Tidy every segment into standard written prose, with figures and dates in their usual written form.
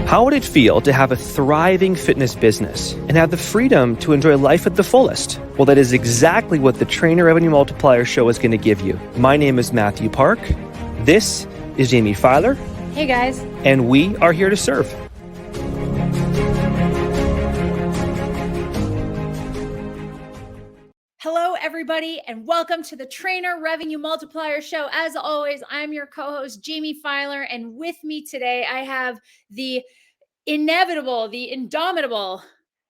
How would it feel to have a thriving fitness business and have the freedom to enjoy life at the fullest? Well, that is exactly what the Trainer Revenue Multiplier Show is going to give you. My name is Mathew Park. This is Jaime Filer. Hey guys. And we are here to serve. Hello, everybody, and welcome to the Trainer Revenue Multiplier Show. As always, I'm your co-host, Jaime Filer, and with me today, I have the inevitable, the indomitable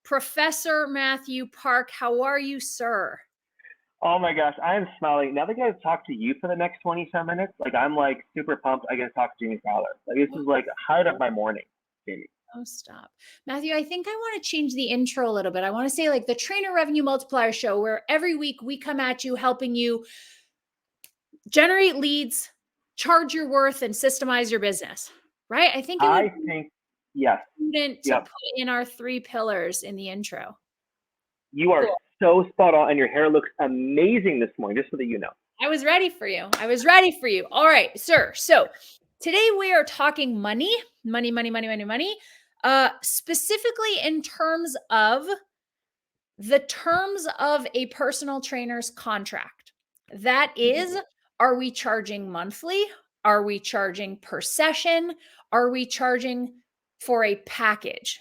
Professor Mathew Park. How are you, sir? Oh my gosh, I am smiling. Now that I get to talk to you for the next 20-some minutes, I'm super pumped I get to talk to Jaime Filer. This is highlight of my morning, Jaime. Oh, stop. Mathew, I think I want to change the intro a little bit. I want to say the Trainer Revenue Multiplier Show, where every week we come at you helping you generate leads, charge your worth, and systemize your business, right? I think yes. To put in our 3 pillars in the intro. You are so spot on, and your hair looks amazing this morning, just so that you know. I was ready for you. All right, sir. So today we are talking money, specifically in terms of the terms of a personal trainer's contract. That is, are we charging monthly? Are we charging per session? Are we charging for a package?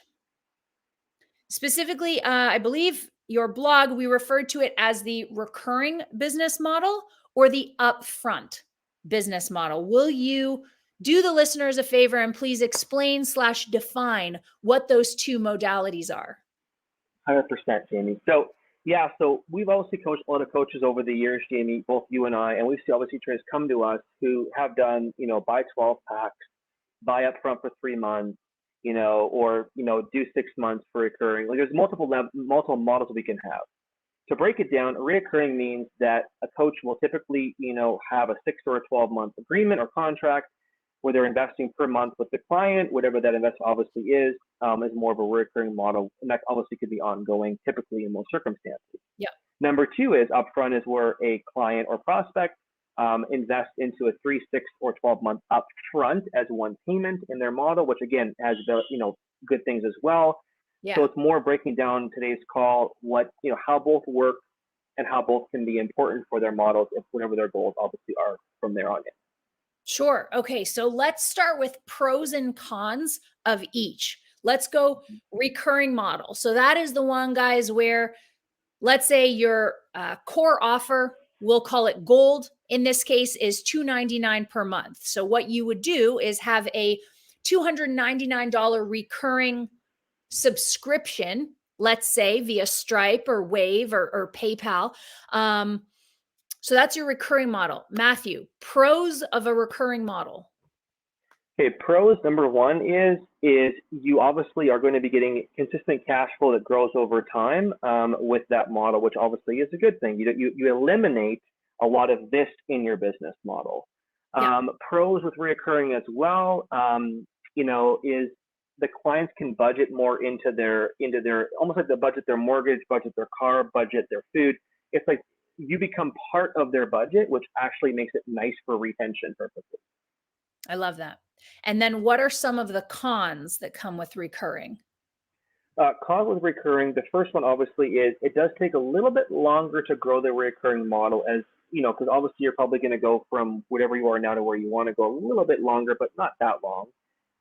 Specifically, I believe your blog, we referred to it as the recurring business model or the upfront business model. Will you do the listeners a favor and please explain/define what those 2 modalities are? 100%, Jaime. So we've obviously coached a lot of coaches over the years, Jaime, both you and I, and we've seen obviously trainers come to us who have done, buy 12 packs, buy upfront for 3 months, or do 6 months for recurring. There's multiple models we can have. To break it down, reoccurring means that a coach will typically, have a 6 or a 12-month agreement or contract where they're investing per month with the client. Whatever that investment obviously is more of a recurring model, and that obviously could be ongoing, typically in most circumstances. Yeah. Number 2 is upfront, is where a client or prospect invest into a 3, 6, or 12-month upfront as one payment in their model, which again has the good things as well. Yeah. So it's more breaking down today's call how both work and how both can be important for their models, if whatever their goals obviously are from there on in. Sure. Okay. So let's start with pros and cons of each. Let's go recurring model. So that is the one, guys, where let's say your core offer, we'll call it gold. In this case is $299 per month. So what you would do is have a $299 recurring subscription, let's say via Stripe or Wave or PayPal. So that's your recurring model. Mathew, pros of a recurring model. Okay, pros, number 1 is you obviously are going to be getting consistent cash flow that grows over time with that model, which obviously is a good thing. You eliminate a lot of this in your business model. Yeah. Pros with reoccurring as well, is the clients can budget more into their almost like the budget their mortgage, budget their car, budget their food. It's like you become part of their budget, which actually makes it nice for retention purposes. I love that. And then what are some of the cons that come with recurring? Cons with recurring, the first one obviously is it does take a little bit longer to grow the recurring model, as because obviously you're probably going to go from whatever you are now to where you want to go a little bit longer, but not that long.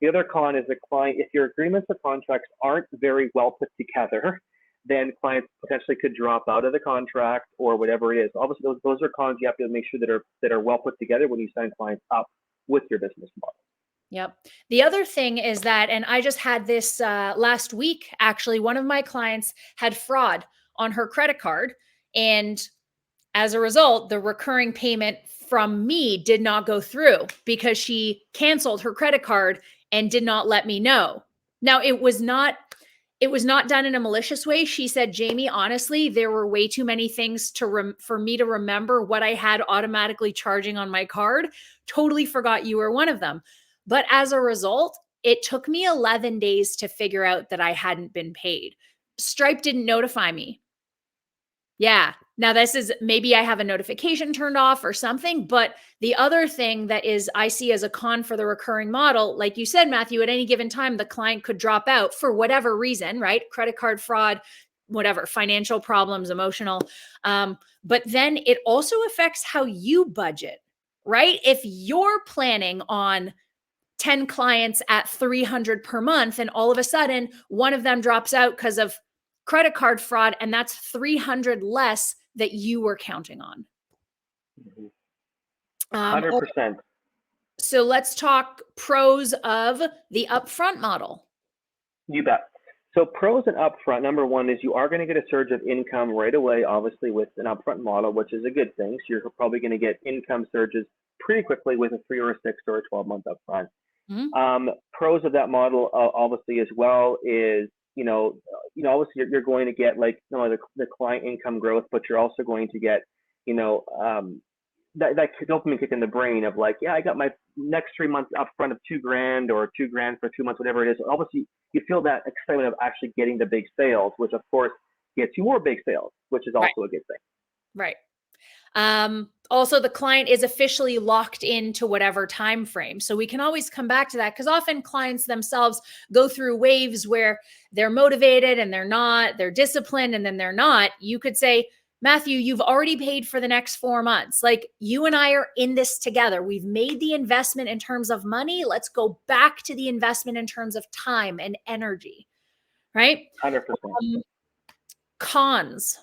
The other con is the client, if your agreements or contracts aren't very well put together, then clients potentially could drop out of the contract or whatever it is. Obviously, those are cons you have to make sure that are well put together when you sign clients up with your business model. Yep. The other thing is that, and I just had this last week, actually, one of my clients had fraud on her credit card. And as a result, the recurring payment from me did not go through because she canceled her credit card and did not let me know. Now, it was not done in a malicious way. She said, Jaime, honestly, there were way too many things for me to remember what I had automatically charging on my card. Totally forgot you were one of them. But as a result, it took me 11 days to figure out that I hadn't been paid. Stripe didn't notify me. Yeah, Now this is, maybe I have a notification turned off or something, but the other thing that is I see as a con for the recurring model, like you said, Mathew, at any given time, the client could drop out for whatever reason, right? Credit card fraud, whatever, financial problems, emotional. But then it also affects how you budget, right? If you're planning on 10 clients at 300 per month, and all of a sudden one of them drops out because of credit card fraud, and that's 300 less that you were counting on. 100%. So let's talk pros of the upfront model. You bet. So pros and upfront, number one is you are going to get a surge of income right away, obviously with an upfront model, which is a good thing. So you're probably going to get income surges pretty quickly with a 3 or a 6 or a 12-month upfront. Pros of that model, obviously, as well, is obviously you're going to get like the client income growth, but you're also going to get that dopamine kick in the brain of like, yeah, I got my next 3 months upfront of $2,000 or $2,000 for 2 months, whatever it is. Obviously, you feel that excitement of actually getting the big sales, which of course gets you more big sales, which is also a good thing. Right. Also, the client is officially locked into whatever time frame. So we can always come back to that, because often clients themselves go through waves where they're motivated and they're not, they're disciplined and then they're not. You could say, Mathew, you've already paid for the next 4 months. Like, you and I are in this together. We've made the investment in terms of money. Let's go back to the investment in terms of time and energy, right? 100%. Cons.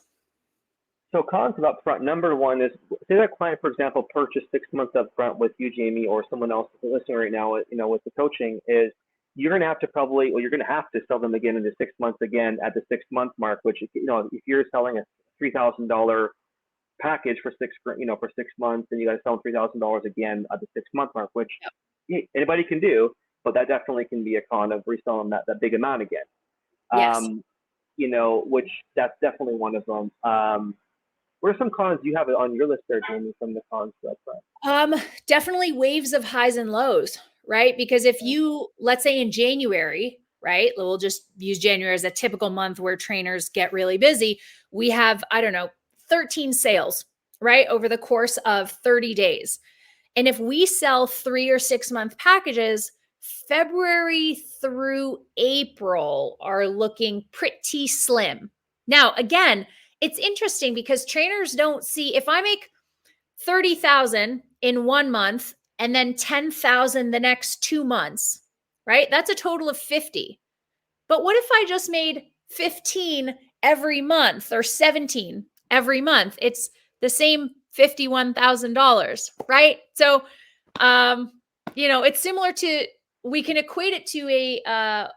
So cons of upfront, number one is, say that client, for example, purchased 6 months upfront with you, Jaime, or someone else listening right now, with the coaching, is you're going to have to sell them again in the 6 months again at the 6-month mark, which, if you're selling a $3,000 package for 6 months, then you got to sell them $3,000 again at the 6-month mark, which anybody can do, but that definitely can be a con of reselling that big amount again. Yes. Which that's definitely one of them. What are some cons you have on your list there, Jaime, from the cons to upfront? Definitely waves of highs and lows, right? Because if you, let's say in January, right, we'll just use January as a typical month where trainers get really busy. We have, 13 sales, right, over the course of 30 days. And if we sell 3 or 6 month packages, February through April are looking pretty slim. Now, again, it's interesting because trainers don't see, if I make 30,000 in 1 month and then 10,000 the next 2 months, right? That's a total of 50. But what if I just made 15 every month or 17 every month? It's the same $51,000, right? So, it's similar to, we can equate it to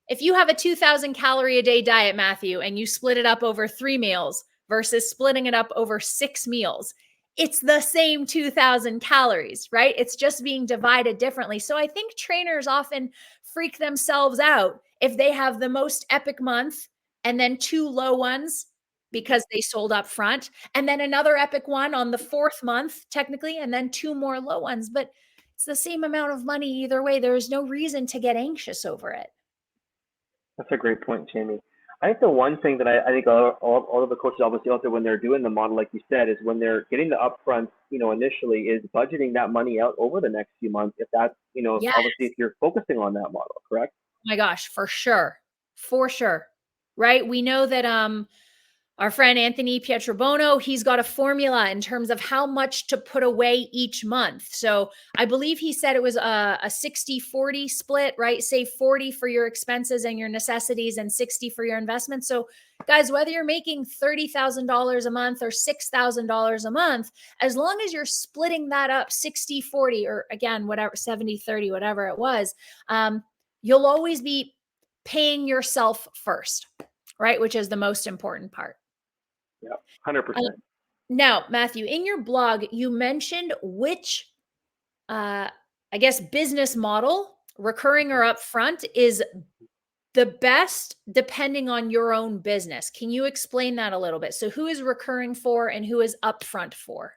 if you have a 2,000 calorie a day diet, Mathew, and you split it up over 3 meals versus splitting it up over 6 meals, it's the same 2,000 calories, right? It's just being divided differently. So I think trainers often freak themselves out if they have the most epic month and then 2 low ones because they sold up front, and then another epic one on the 4th month, technically, and then 2 more low ones. But it's the same amount of money either way. There is no reason to get anxious over it. That's a great point, Jaime. I think the one thing that I think all of the coaches obviously out there, when they're doing the model, like you said, is when they're getting the upfront, initially, is budgeting that money out over the next few months. If that's, Yes. obviously if you're focusing on that model, correct? Oh my gosh, for sure. For sure. Right? We know that our friend Anthony Pietrobono, he's got a formula in terms of how much to put away each month. So I believe he said it was a 60-40 split, right? Say 40 for your expenses and your necessities and 60 for your investments. So guys, whether you're making $30,000 a month or $6,000 a month, as long as you're splitting that up 60-40, or again, whatever, 70-30, whatever it was, you'll always be paying yourself first, right? Which is the most important part. Yeah, 100%. Now, Mathew, in your blog, you mentioned which, business model, recurring or upfront, is the best depending on your own business. Can you explain that a little bit? So who is recurring for and who is upfront for?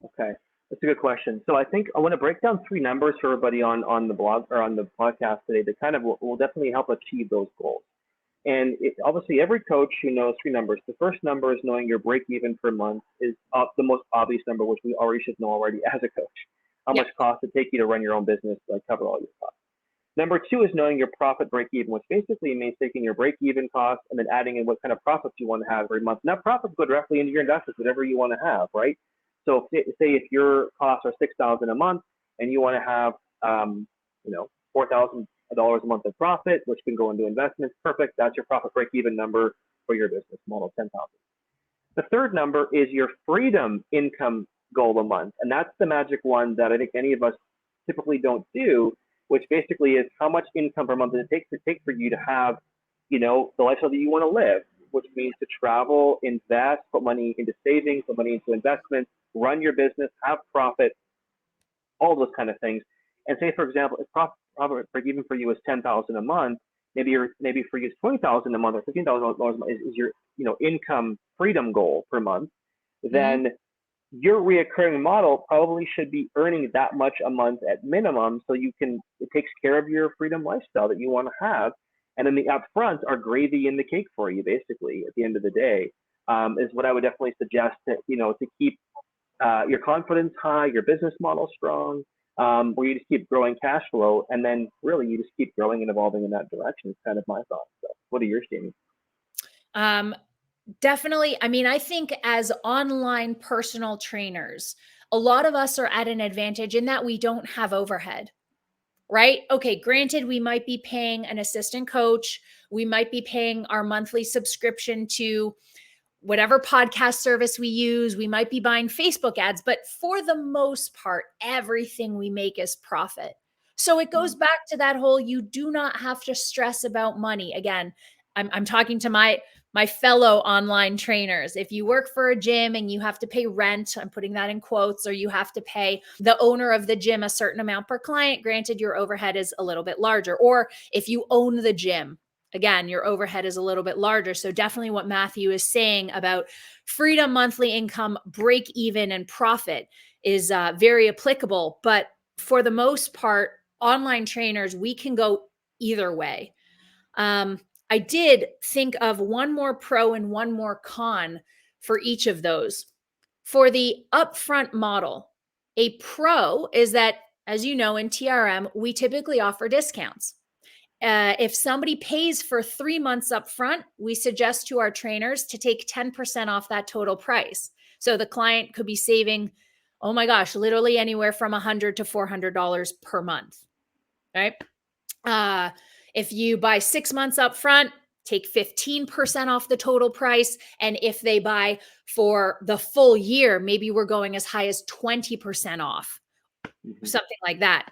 Okay, that's a good question. So I think I want to break down 3 numbers for everybody on the blog or on the podcast today that kind of will definitely help achieve those goals. And obviously, every coach who knows three numbers. The first number is knowing your break even per month is the most obvious number, which we already should know already as a coach. How much cost it take you to run your own business, like cover all your costs. Number two is knowing your profit break even, which basically means taking your break even cost and then adding in what kind of profits you want to have every month. And that profits go directly into your investments, whatever you want to have, right? So say if your costs are $6,000 a month and you want to have, $4,000 a month of profit, which can go into investments, perfect. That's your profit break even number for your business model, 10,000. The third number is your freedom income goal a month. And that's the magic one that I think any of us typically don't do, which basically is how much income per month does it take for you to have, the lifestyle that you want to live, which means to travel, invest, put money into savings, put money into investments, run your business, have profit, all those kind of things. And say, for example, if profit break even for you is $10,000 a month, maybe for you it's $20,000 a month or $15,000 a month is your income freedom goal per month. Then your reoccurring model probably should be earning that much a month at minimum, so it takes care of your freedom lifestyle that you want to have. And then the upfronts are gravy in the cake for you, basically, at the end of the day, is what I would definitely suggest to keep your confidence high, your business model strong, where you just keep growing cash flow, and then really you just keep growing and evolving in that direction. It's kind of my thoughts. So what are yours, Jaime? Definitely. I mean, I think as online personal trainers, a lot of us are at an advantage in that we don't have overhead, right? Okay, granted, we might be paying an assistant coach. We might be paying our monthly subscription to whatever podcast service we use. We might be buying Facebook ads, but for the most part, everything we make is profit. So it goes back to that whole, you do not have to stress about money. Again, I'm talking to my fellow online trainers. If you work for a gym and you have to pay rent, I'm putting that in quotes, or you have to pay the owner of the gym a certain amount per client, granted your overhead is a little bit larger. Or if you own the gym, again, your overhead is a little bit larger. So definitely what Mathew is saying about freedom, monthly income, break even, and profit is very applicable. But for the most part, online trainers, we can go either way. I did think of one more pro and one more con for each of those. For the upfront model, a pro is that, as you know, in TRM, we typically offer discounts. If somebody pays for 3 months up front, we suggest to our trainers to take 10% off that total price. So the client could be saving, oh my gosh, literally anywhere from $100 to $400 per month, right? If you buy 6 months up front, take 15% off the total price. And if they buy for the full year, maybe we're going as high as 20% off, something like that.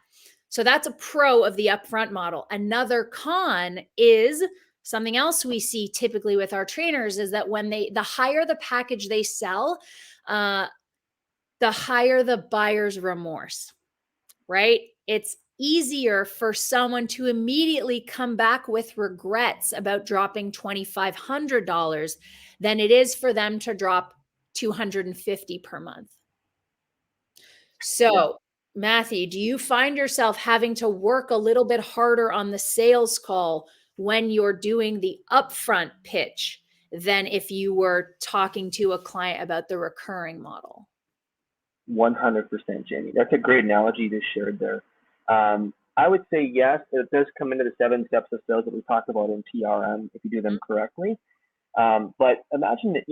So that's a pro of the upfront model. Another con is something else we see typically with our trainers is that when the higher the package they sell, the higher the buyer's remorse, right? It's easier for someone to immediately come back with regrets about dropping $2,500 than it is for them to drop $250 per month. So, Mathew, do you find yourself having to work a little bit harder on the sales call when you're doing the upfront pitch than if you were talking to a client about the recurring model? 100%, Jaime. That's a great analogy you just shared there. I would say yes, it does come into the 7 steps of sales that we talked about in TRM if you do them correctly. But imagine that,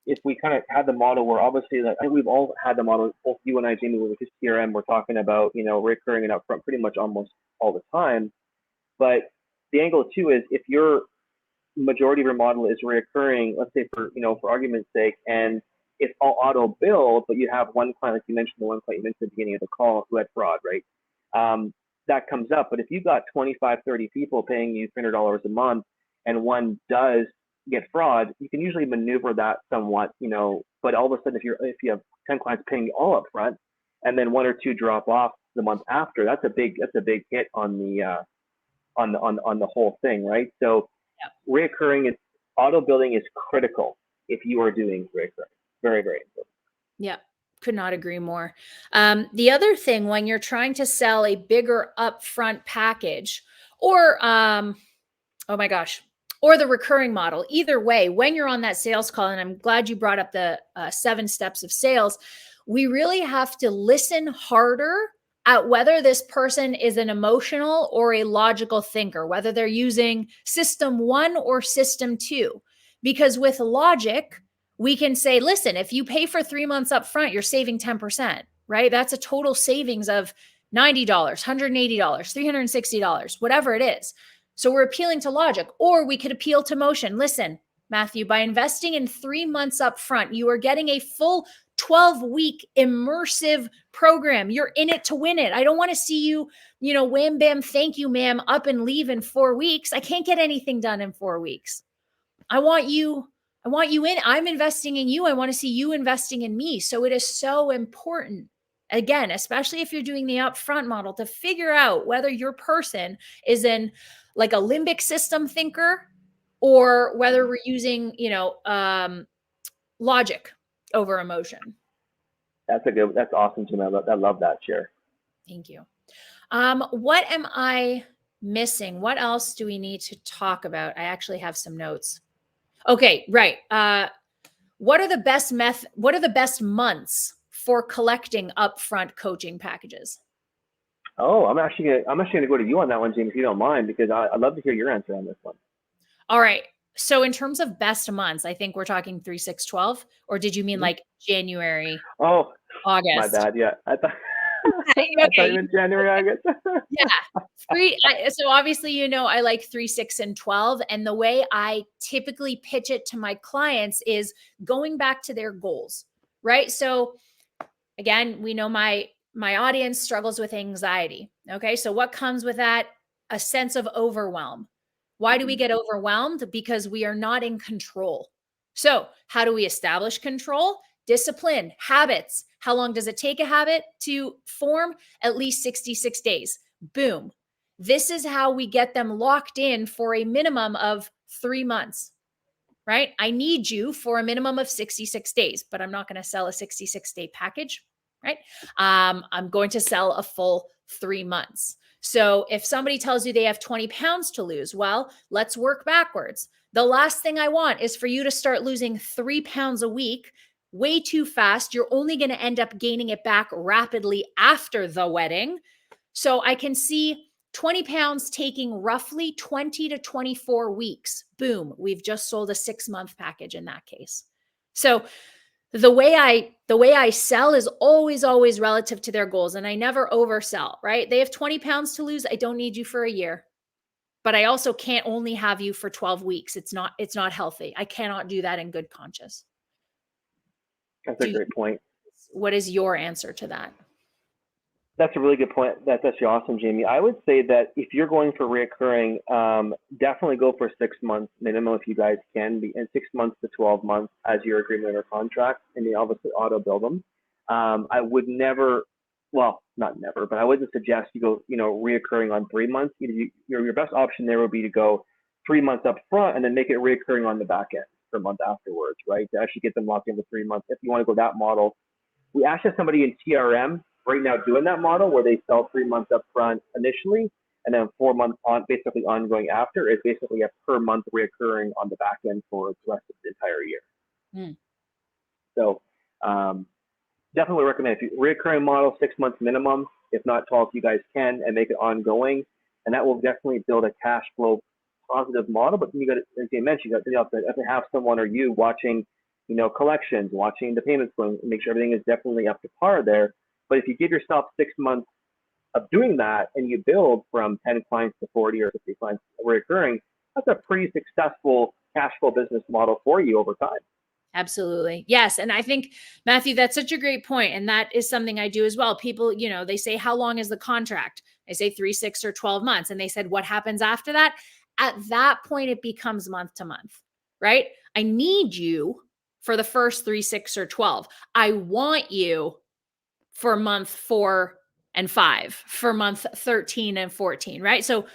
if we kind of had the model where obviously, I think we've all had the model, both you and I, Jaime, with this TRM, we're talking about, recurring and upfront pretty much almost all the time. But the angle too is if your majority of your model is recurring, let's say for argument's sake, and it's all auto bill, but you have one client, like you mentioned, the one client you mentioned at the beginning of the call who had fraud, right? That comes up. But if you've got 25, 30 people paying you $300 a month and one does get fraud, you can usually maneuver that somewhat, but all of a sudden, if you have 10 clients paying you all up front and then 1 or 2 drop off the month after, that's a big hit on the whole thing, right? So reoccurring, auto billing is critical if you are doing reoccurring. Very, very important. Yeah, could not agree more. The other thing, when you're trying to sell a bigger upfront package, or oh my gosh, or the recurring model. Either way, when you're on that sales call, and I'm glad you brought up the 7 steps of sales, we really have to listen harder at whether this person is an emotional or a logical thinker, whether they're using system 1 or system 2. Because with logic, we can say, listen, if you pay for 3 months up front, you're saving 10%, right? That's a total savings of $90, $180, $360, whatever it is. So we're appealing to logic, or we could appeal to emotion. Listen, Mathew, by investing in 3 months up front, you are getting a full 12-week immersive program. You're in it to win it. I don't want to see you, wham, bam, thank you, ma'am, up and leave in 4 weeks. I can't get anything done in 4 weeks. I want you in. I'm investing in you. I want to see you investing in me. So it is so important, again, especially if you're doing the upfront model, to figure out whether your person is in like a limbic system thinker, or whether we're using, logic over emotion. That's awesome, Jim. I love that share. Thank you. What am I missing? What else do we need to talk about? I actually have some notes. Okay, right. What are the best months for collecting upfront coaching packages? Oh, I'm actually gonna go to you on that one, James, if you don't mind, because I'd love to hear your answer on this one. All right. So in terms of best months, I think we're talking 3, 6, 12, or did you mean like January? Oh, August? My bad. Yeah, I thought. Okay. I thought you meant January, August. Yeah. So obviously, I like 3, 6, and 12. And the way I typically pitch it to my clients is going back to their goals, right? So again, we know my audience struggles with anxiety. Okay. So what comes with that? A sense of overwhelm. Why do we get overwhelmed? Because we are not in control. So how do we establish control? Discipline, habits. How long does it take a habit to form? At least 66 days. Boom. This is how we get them locked in for a minimum of 3 months, right? I need you for a minimum of 66 days, but I'm not going to sell a 66-day package, right? I'm going to sell a full 3 months. So if somebody tells you they have 20 pounds to lose, well, let's work backwards. The last thing I want is for you to start losing 3 pounds a week way too fast. You're only going to end up gaining it back rapidly after the wedding. So I can see 20 pounds taking roughly 20 to 24 weeks. Boom. We've just sold a 6-month package in that case. So the way I sell is always relative to their goals, and I never oversell, right? They have 20 pounds to lose. I don't need you for a year, but I also can't only have you for 12 weeks. It's not healthy. I cannot do that in good conscience. That's a great point. What is your answer to that? That's a really good point. That's actually awesome, Jamie. I would say that if you're going for reoccurring, definitely go for 6 months minimum if you guys can be, and 6 months to 12 months as your agreement or contract, and you obviously auto build them. I would never, well, not never, but I wouldn't suggest you go, reoccurring on 3 months. Your best option there would be to go 3 months up front and then make it reoccurring on the back end for a month afterwards, right? To actually get them locked in for 3 months. If you want to go that model, we actually have somebody in TRM right now doing that model where they sell 3 months up front initially and then 4 months on, basically ongoing after. Is basically a per month reoccurring on the back end for the rest of the entire year. So definitely recommend, if you reoccurring model, 6 months minimum, if not 12 if you guys can, and make it ongoing, and that will definitely build a cash flow positive model. But then you got to, as you mentioned, you have to have someone or you watching, collections, watching the payments going, make sure everything is definitely up to par there. But if you give yourself 6 months of doing that and you build from 10 clients to 40 or 50 clients recurring, that's a pretty successful cash flow business model for you over time. Absolutely. Yes. And I think, Mathew, that's such a great point. And that is something I do as well. People, they say, how long is the contract? I say 3, 6, or 12 months. And they said, what happens after that? At that point, it becomes month to month, right? I need you for the first 3, 6, or 12. I want you for month 4 and 5, for month 13 and 14, right? So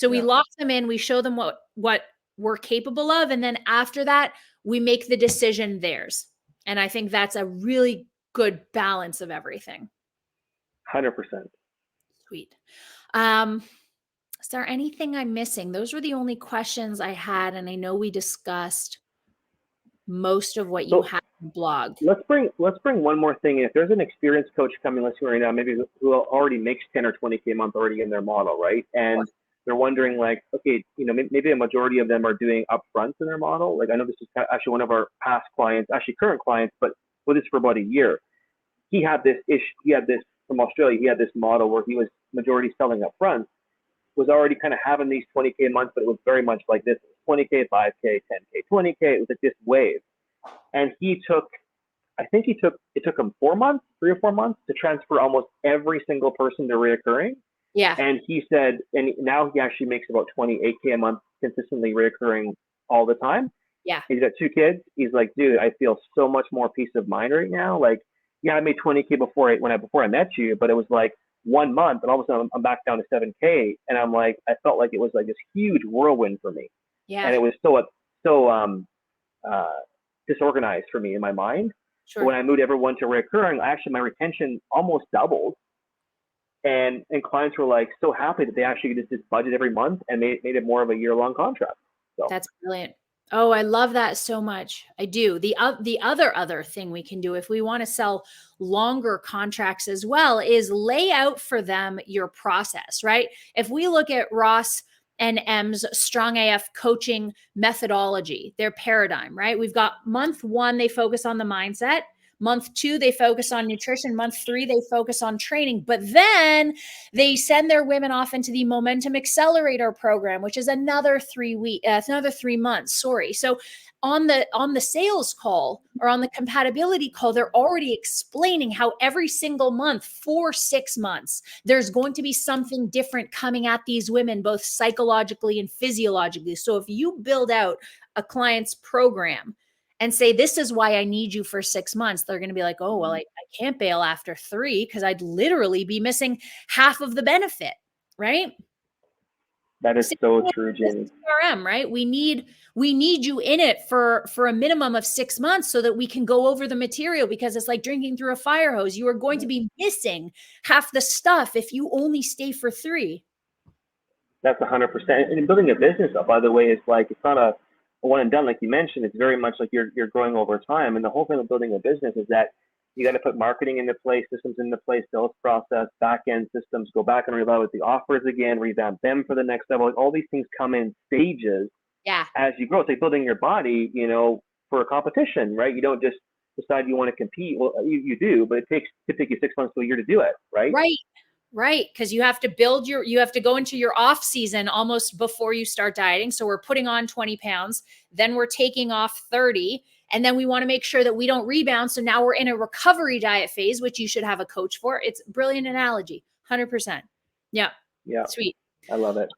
we lock them in, we show them what we're capable of. And then after that, we make the decision theirs. And I think that's a really good balance of everything. 100%. Sweet. Is there anything I'm missing? Those were the only questions I had. And I know we discussed most of what you So had in the blog. let's bring one more thing in. If there's an experienced coach coming listening right now, maybe who already makes 10 or 20K a month already in their model, right? And they're wondering like, okay, maybe a majority of them are doing upfronts in their model. Like I know this is actually one of our past clients, actually current clients, but with this for about a year. He had this from Australia. He had this model where he was majority selling upfront, was already kind of having these 20K months, but it was very much like this: 20K, 5K, 10K, 20K. It was like this wave. And it took him 4 months, 3 or 4 months to transfer almost every single person to reoccurring. Yeah. And he said, and now he actually makes about 28K a month consistently reoccurring all the time. Yeah. He's got 2 kids. He's like, dude, I feel so much more peace of mind right now. Like, yeah, I made 20K before I met you, but it was like 1 month, and all of a sudden I'm back down to 7K, and I'm like, I felt like it was like this huge whirlwind for me. Yeah. And it was disorganized for me in my mind. Sure. But when I moved everyone to recurring, actually my retention almost doubled. And clients were like so happy that they actually just budget every month and made it more of a year-long contract. So That's brilliant. Oh, I love that so much. I do. The other thing we can do if we want to sell longer contracts as well is lay out for them your process, right? If we look at Ross and M's Strong AF coaching methodology, their paradigm, right? We've got month 1, they focus on the mindset. Month 2, they focus on nutrition. Month 3, they focus on training. But then they send their women off into the Momentum Accelerator program, which is another 3 months. Sorry. So on the sales call or on the compatibility call, they're already explaining how every single month for 6 months, there's going to be something different coming at these women, both psychologically and physiologically. So if you build out a client's program and say, this is why I need you for 6 months, they're going to be like, oh, well, I can't bail after 3 because I'd literally be missing half of the benefit, right? that is so true, Jaime. TRM, right? We need you in it for a minimum of 6 months so that we can go over the material, because it's like drinking through a fire hose. You are going to be missing half the stuff if you only stay for 3. That's 100%. And building a business, by the way, is like, it's not a one and done, like you mentioned. It's very much like you're growing over time. And the whole thing of building a business is that you got to put marketing into place, systems into place, sales process, back end systems, go back and reevaluate the offers again, revamp them for the next level. Like all these things come in stages. Yeah. As you grow. It's like building your body, for a competition, right? You don't just decide you want to compete. Well, you do, but it takes typically 6 months to a year to do it, right? Right. Because you have to you have to go into your off season almost before you start dieting. So we're putting on 20 pounds, then we're taking off 30. And then we want to make sure that we don't rebound. So now we're in a recovery diet phase, which you should have a coach for. It's a brilliant analogy. 100%. Yeah. Yeah. Sweet. I love it.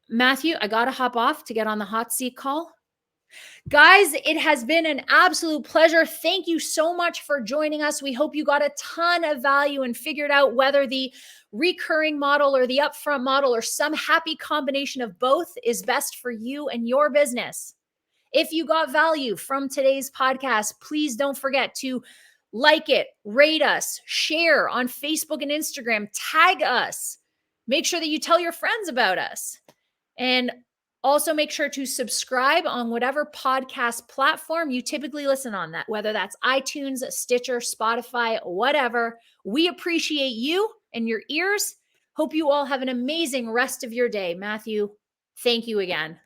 Matthew, I got to hop off to get on the hot seat call. Guys, it has been an absolute pleasure. Thank you so much for joining us. We hope you got a ton of value and figured out whether the recurring model or the upfront model or some happy combination of both is best for you and your business. If you got value from today's podcast, please don't forget to like it, rate us, share on Facebook and Instagram, tag us. Make sure that you tell your friends about us. And also make sure to subscribe on whatever podcast platform you typically listen on, that whether that's iTunes, Stitcher, Spotify, whatever. We appreciate you and your ears. Hope you all have an amazing rest of your day. Mathew, thank you again.